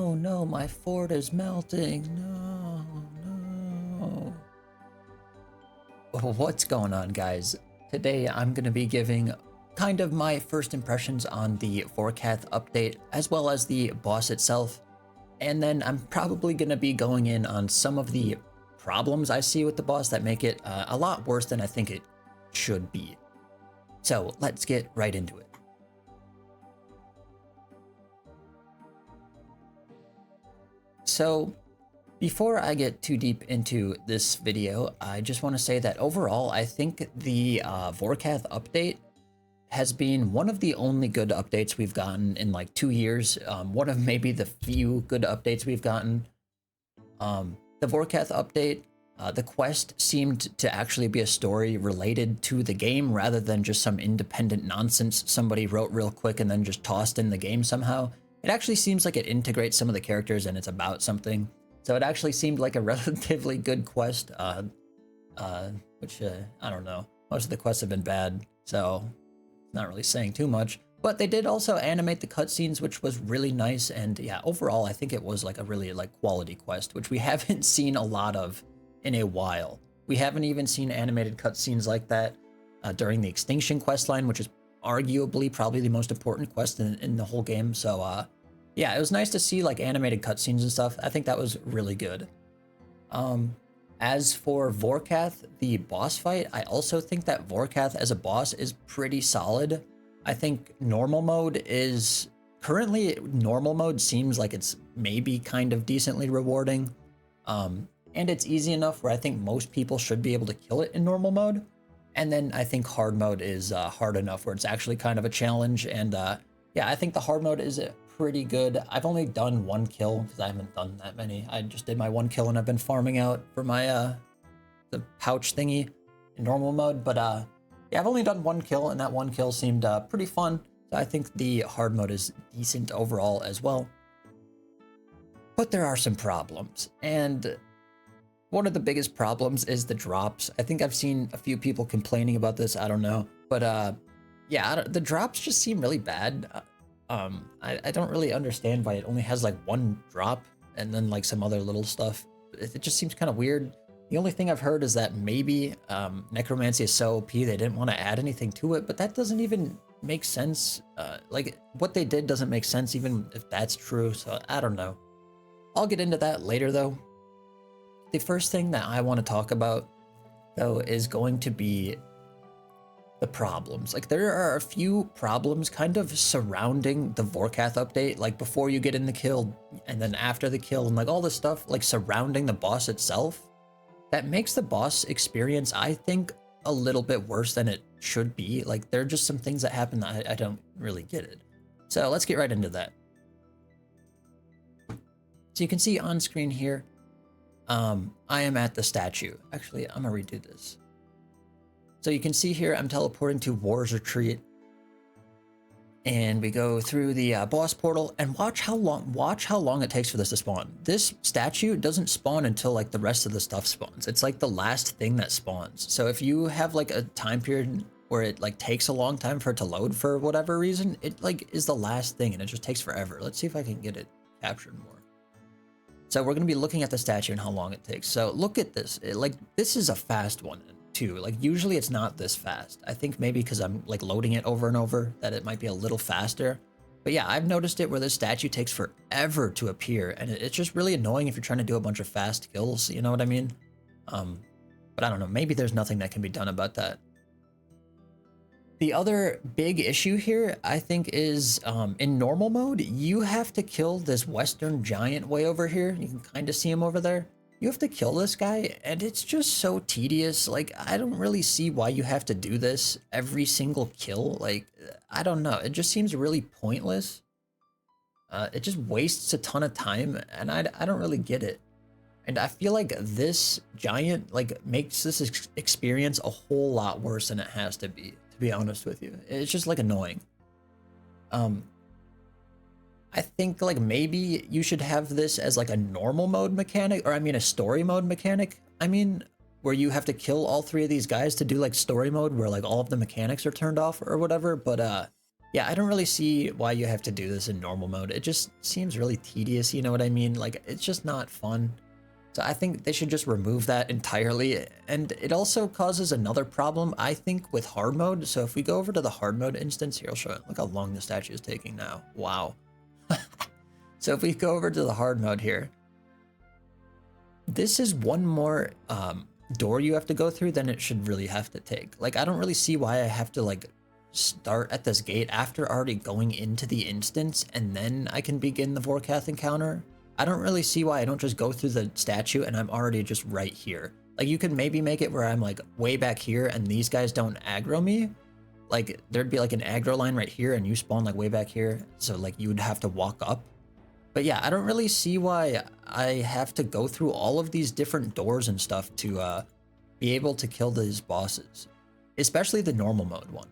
Oh no, my fort is melting. No, no. What's going on, guys? Today I'm going to be giving kind of my first impressions on the Vorkath update, as well as the boss itself. And then I'm probably going to be going in on some of the problems I see with the boss that make it a lot worse than I think it should be. So let's get right into it. So before I get too deep into this video, I just want to say that overall, I think the Vorkath update has been one of the only good updates we've gotten in like 2 years. One of maybe the few good updates we've gotten. The Vorkath update, the quest seemed to actually be a story related to the game rather than just some independent nonsense somebody wrote real quick and then just tossed in the game somehow. It actually seems like it integrates some of the characters and it's about something. So it actually seemed like a relatively good quest, which I don't know. Most of the quests have been bad, so it's not really saying too much. But they did also animate the cutscenes, which was really nice. And yeah, overall, I think it was like a really quality quest, which we haven't seen a lot of in a while. We haven't even seen animated cutscenes like that during the Extinction questline, which is arguably probably the most important quest in the whole game. So yeah, it was nice to see like animated cutscenes and stuff. I think that was really good. As for Vorkath, the boss fight, I also think that Vorkath as a boss is pretty solid. I think normal mode is currently normal mode seems like it's maybe kind of decently rewarding. And it's easy enough where I think most people should be able to kill it in normal mode. And then I think hard mode is hard enough where it's actually kind of a challenge. And yeah, I think the hard mode is pretty good. I've only done 1 kill because I haven't done that many. I just did my 1 kill and I've been farming out for my the pouch thingy in normal mode. But yeah, I've only done 1 kill and that 1 kill seemed pretty fun. So I think the hard mode is decent overall as well. But there are some problems, and one of the biggest problems is the drops. I think I've seen a few people complaining about this. I don't know, but yeah, the drops just seem really bad. I don't really understand why it only has like 1 drop and then like some other little stuff. It just seems kind of weird. The only thing I've heard is that maybe necromancy is so OP they didn't want to add anything to it, but that doesn't even make sense. Like what they did doesn't make sense even if that's true. So I don't know. I'll get into that later though. The first thing that I want to talk about though is going to be the problems. Like there are a few problems kind of surrounding the Vorkath update, like before you get in the kill and then after the kill and like all this stuff like surrounding the boss itself that makes the boss experience, I think, a little bit worse than it should be. Like there are just some things that happen that I don't really get it. So let's get right into that. So you can see on screen here, I am at the statue. Actually, I'm gonna redo this. So you can see here, I'm teleporting to War's Retreat, and we go through the boss portal. And watch how long it takes for this to spawn. This statue doesn't spawn until like the rest of the stuff spawns. It's like the last thing that spawns. So if you have like a time period where it like takes a long time for it to load for whatever reason, it like is the last thing, and it just takes forever. Let's see if I can get it captured more. So we're gonna be looking at the statue and how long it takes. So look at this. This is a fast one too. Like usually it's not this fast. I think maybe because I'm like loading it over and over that it might be a little faster. But yeah, I've noticed it where this statue takes forever to appear, and it's just really annoying if you're trying to do a bunch of fast kills. You know what I mean? But I don't know. Maybe there's nothing that can be done about that. The other big issue here, I think, is in normal mode, you have to kill this Western Giant way over here. You can kind of see him over there. You have to kill this guy, and it's just so tedious. Like, I don't really see why you have to do this every single kill. Like, I don't know. It just seems really pointless. It just wastes a ton of time, and I don't really get it. And I feel like this giant, like, makes this experience a whole lot worse than it has to be honest with you. It's just like annoying. I think like maybe you should have this as like a normal mode mechanic, or I mean a story mode mechanic. I mean, where you have to kill all 3 of these guys to do like story mode where like all of the mechanics are turned off or whatever. But Yeah, I don't really see why you have to do this in normal mode. It just seems really tedious, you know what I mean? Like, it's just not fun. So I think they should just remove that entirely. And it also causes another problem, I think, with hard mode. So if we go over to the hard mode instance, here, I'll show it. Look how long the statue is taking now. Wow. So if we go over to the hard mode here, this is one more door you have to go through than it should really have to take. Like, I don't really see why I have to, like, start at this gate after already going into the instance and then I can begin the Vorkath encounter. I don't really see why I don't just go through the statue and I'm already just right here. Like, you could maybe make it where I'm like way back here and these guys don't aggro me. Like, there'd be like an aggro line right here and you spawn like way back here. So like you would have to walk up. But yeah, I don't really see why I have to go through all of these different doors and stuff to be able to kill these bosses, especially the normal mode one.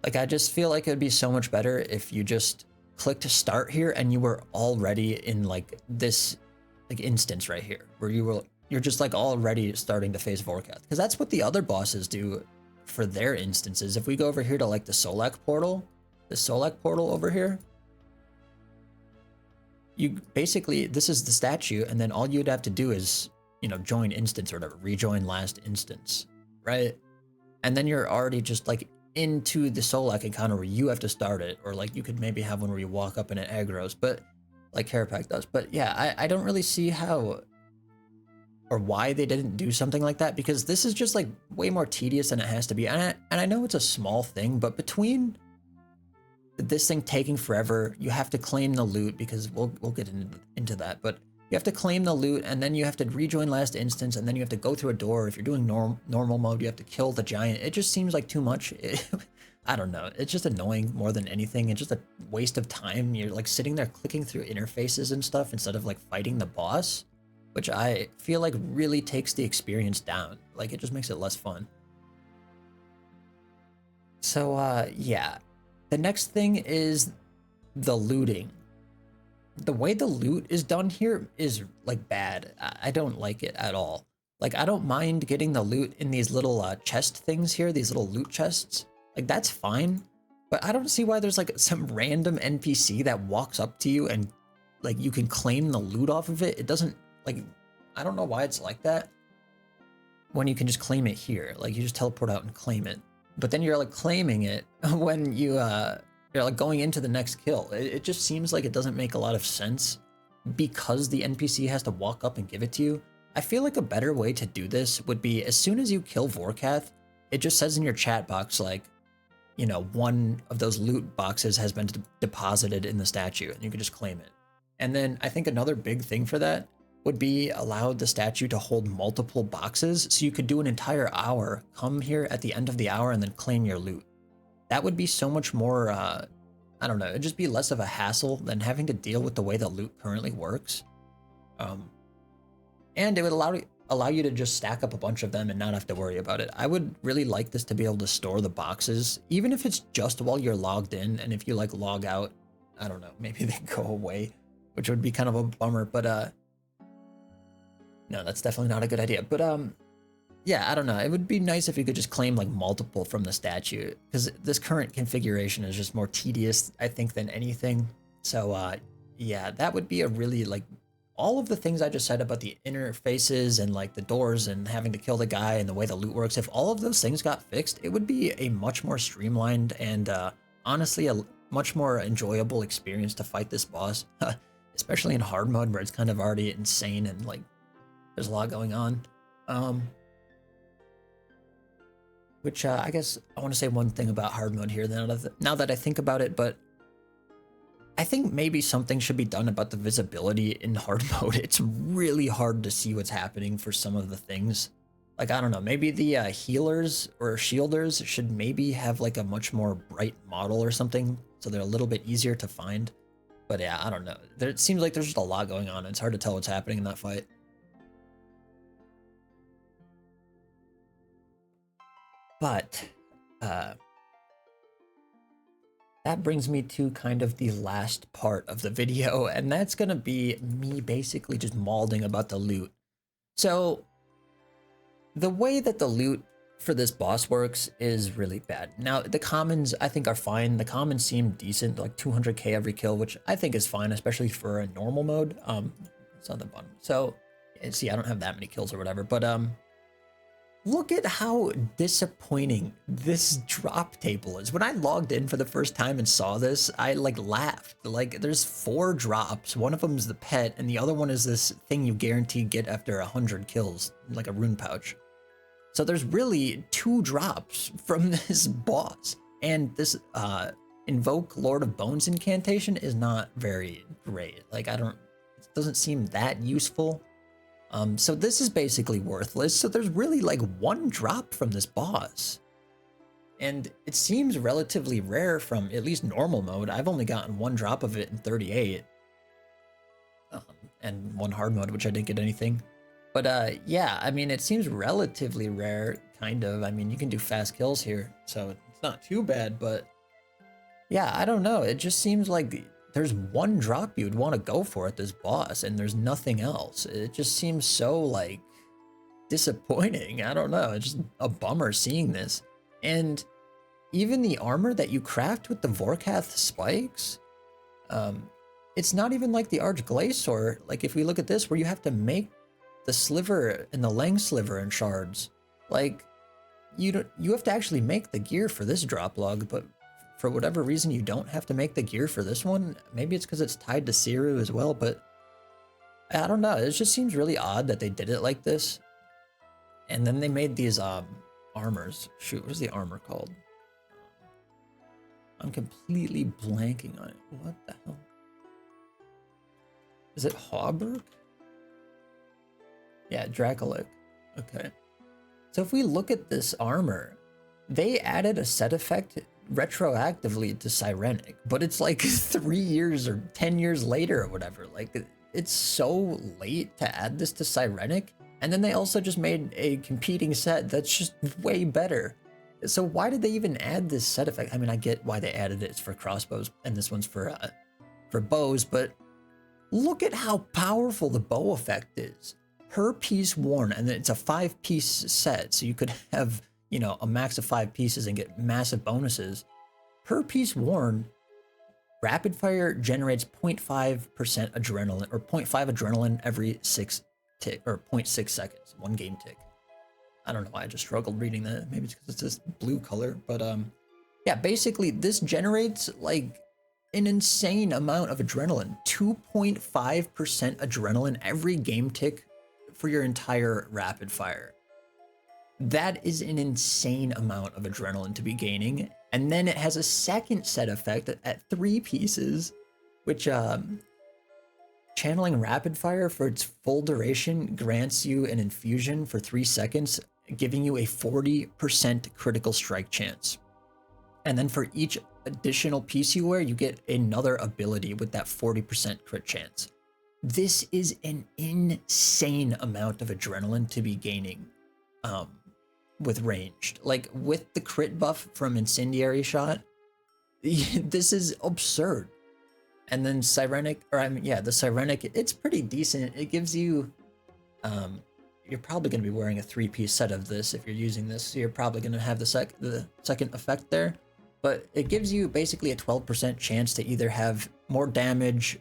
Like, I just feel like it'd be so much better if you just clicked to start here and you were already in like this like instance right here where you're just like already starting to face Vorkath, because that's what the other bosses do for their instances. If we go over here to like the Solak portal over here, you basically, this is the statue, and then all you'd have to do is, you know, join instance or whatever, rejoin last instance, right? And then you're already just like into the Solak encounter where you have to start it, or like you could maybe have one where you walk up and it aggros, but like Carapac does. But yeah, I don't really see how or why they didn't do something like that, because this is just like way more tedious than it has to be. And I know it's a small thing, but between this thing taking forever, you have to claim the loot, because we'll get into that, but you have to claim the loot and then you have to rejoin last instance and then you have to go through a door. If you're doing normal mode, you have to kill the giant. It just seems like too much. I don't know. It's just annoying more than anything. It's just a waste of time. You're like sitting there clicking through interfaces and stuff instead of like fighting the boss, which I feel like really takes the experience down. Like, it just makes it less fun. So yeah. The next thing is the looting. The way the loot is done here is like bad. I don't like it at all. Like, I don't mind getting the loot in these little chest things here, these little loot chests. Like, that's fine. But I don't see why there's like some random NPC that walks up to you and like you can claim the loot off of it. It doesn't, like, I don't know why it's like that when you can just claim it here. Like, you just teleport out and claim it. But then you're like claiming it when you're like going into the next kill. It just seems like it doesn't make a lot of sense because the NPC has to walk up and give it to you. I feel like a better way to do this would be, as soon as you kill Vorkath, it just says in your chat box, like, you know, one of those loot boxes has been deposited in the statue, and you can just claim it. And then I think another big thing for that would be allow the statue to hold multiple boxes, so you could do an entire hour, come here at the end of the hour, and then claim your loot. That would be so much more, I don't know, it'd just be less of a hassle than having to deal with the way the loot currently works. And it would allow you to just stack up a bunch of them and not have to worry about it. I would really like this to be able to store the boxes, even if it's just while you're logged in, and if you like log out, I don't know, maybe they go away, which would be kind of a bummer, but no, that's definitely not a good idea. But yeah, I don't know. It would be nice if you could just claim like multiple from the statue, because this current configuration is just more tedious, I think, than anything. So yeah, that would be a really, like, all of the things I just said about the interfaces and like the doors and having to kill the guy and the way the loot works, if all of those things got fixed, it would be a much more streamlined and honestly a much more enjoyable experience to fight this boss, especially in hard mode where it's kind of already insane and like there's a lot going on. Which I guess I want to say one thing about hard mode here now that I think about it, but I think maybe something should be done about the visibility in hard mode. It's really hard to see what's happening for some of the things. Like, I don't know, maybe the healers or shielders should maybe have like a much more bright model or something, so they're a little bit easier to find. But yeah, I don't know. It seems like there's just a lot going on. It's hard to tell what's happening in that fight. But that brings me to kind of the last part of the video, and that's gonna be me basically just mauling about the loot. So the way that the loot for this boss works is really bad. Now, the commons I think are fine. The commons seem decent, like 200k every kill, which I think is fine, especially for a normal mode. It's on the bottom. So, see, I don't have that many kills or whatever, but look at how disappointing this drop table is. When I logged in for the first time and saw this, I like laughed. Like there's 4 drops. One of them is the pet, and the other one is this thing you guarantee get after 100 kills, like a rune pouch. So there's really 2 drops from this boss. And this invoke Lord of Bones incantation is not very great. Like it doesn't seem that useful. So this is basically worthless. So there's really like 1 drop from this boss. And it seems relatively rare from at least normal mode. I've only gotten 1 drop of it in 38. And 1 hard mode, which I didn't get anything. But yeah, I mean, it seems relatively rare, kind of. I mean, you can do fast kills here, so it's not too bad, but yeah, I don't know. It just seems like there's 1 drop you'd want to go for at this boss, and there's nothing else. It just seems so, like, disappointing. I don't know. It's just a bummer seeing this. And even the armor that you craft with the Vorkath spikes, it's not even like the Archglacior. Like, if we look at this, where you have to make the sliver and the Lang sliver and shards, like you have to actually make the gear for this drop log, but for whatever reason you don't have to make the gear for this one. Maybe it's because it's tied to Siru as well, but I don't know. It just seems really odd that they did it like this. And then they made these armors. Shoot, what is the armor called? I'm completely blanking on it. What the hell? Is it Hauberk? Yeah, Dracolic. Okay. So if we look at this armor, they added a set effect retroactively to Sirenic, but it's like 3 years or 10 years later or whatever. Like, it's so late to add this to Sirenic. And then they also just made a competing set that's just way better. So why did they even add this set effect? I mean, I get why they added it. It's for crossbows, and this one's for bows, but look at how powerful the bow effect is. Per piece worn, and it's a 5-piece set, so you could have, you know, a max of 5 pieces and get massive bonuses. Per piece worn, rapid fire generates 0.5% adrenaline, or 0.5 adrenaline every 6 tick, or 0.6 seconds, 1 game tick. I don't know why I just struggled reading that. Maybe it's because it's this blue color, but yeah, basically this generates like an insane amount of adrenaline, 2.5% adrenaline every game tick for your entire rapid fire. That is an insane amount of adrenaline to be gaining. And then it has a second set effect at 3 pieces, which channeling rapid fire for its full duration grants you an infusion for 3 seconds, giving you a 40% critical strike chance. And then for each additional piece you wear, you get another ability with that 40% crit chance. This is an insane amount of adrenaline to be gaining with ranged. Like, with the crit buff from Incendiary Shot, this is absurd. And then Sirenic, the Sirenic, it's pretty decent. It gives you, you're probably going to be wearing a 3-piece set of this if you're using this, so you're probably going to have the second effect there. But it gives you basically a 12% chance to either have more damage,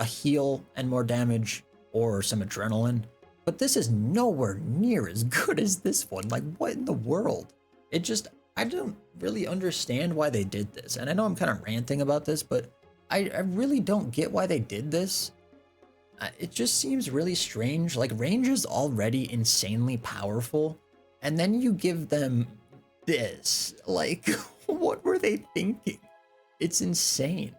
a heal and more damage, or some adrenaline. But this is nowhere near as good as this one. Like, what in the world? I don't really understand why they did this. And I know I'm kind of ranting about this, but I really don't get why they did this. It just seems really strange. Like, range is already insanely powerful, and then you give them this. Like, what were they thinking? It's insane.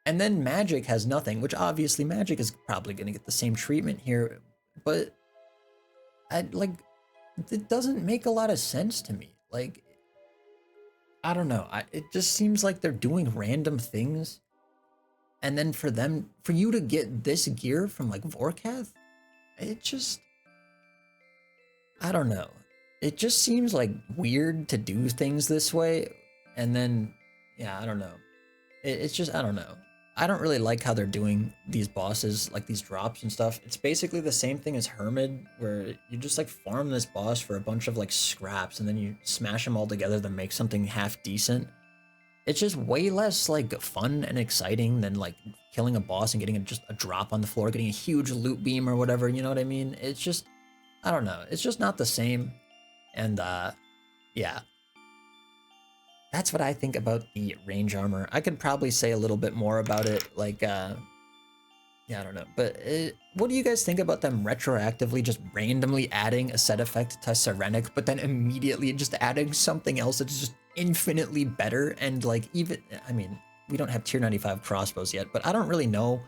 And then magic has nothing, which obviously magic is probably going to get the same treatment here, but it doesn't make a lot of sense to me. Like, I don't know. It just seems like they're doing random things, and then for you to get this gear from like Vorkath, I don't know. It just seems like weird to do things this way, and then, yeah, I don't know. It's just, I don't know. I don't really like how they're doing these bosses, like these drops and stuff. It's basically the same thing as Hermid, where you just like farm this boss for a bunch of like scraps and then you smash them all together to make something half decent. It's just way less like fun and exciting than like killing a boss and getting just a drop on the floor, getting a huge loot beam or whatever, you know what I mean? It's just, I don't know, it's just not the same. And yeah, that's what I think about the range armor. I could probably say a little bit more about it, like, yeah, I don't know. But what do you guys think about them retroactively just randomly adding a set effect to Sirenic, but then immediately just adding something else that's just infinitely better? And like, even, I mean, we don't have tier 95 crossbows yet, but I don't really know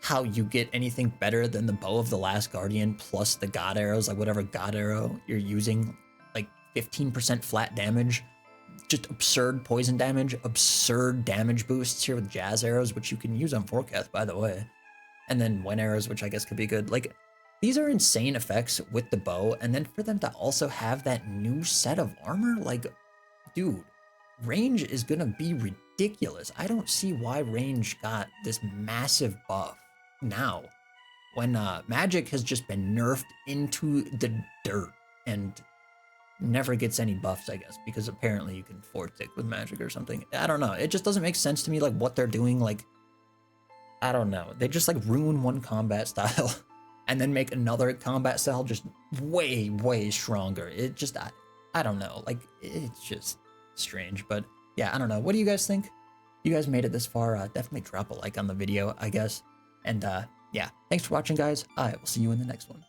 how you get anything better than the Bow of the Last Guardian plus the God arrows, like whatever God arrow you're using, like 15% flat damage, just absurd poison damage, absurd damage boosts here with Jazz arrows, which you can use on Vorkath, by the way, and then Wen arrows, which I guess could be good. Like, these are insane effects with the bow, and then for them to also have that new set of armor, like, dude, range is gonna be ridiculous. I don't see why range got this massive buff now, when magic has just been nerfed into the dirt and never gets any buffs, I guess, because apparently you can forward tick with magic or something. I don't know. It just doesn't make sense to me, like, what they're doing. Like, I don't know. They just, like, ruin one combat style and then make another combat style just way, way stronger. It just, I don't know. Like, it's just strange. But, yeah, I don't know. What do you guys think? You guys made it this far. Definitely drop a like on the video, I guess. And, yeah, thanks for watching, guys. I will see you in the next one.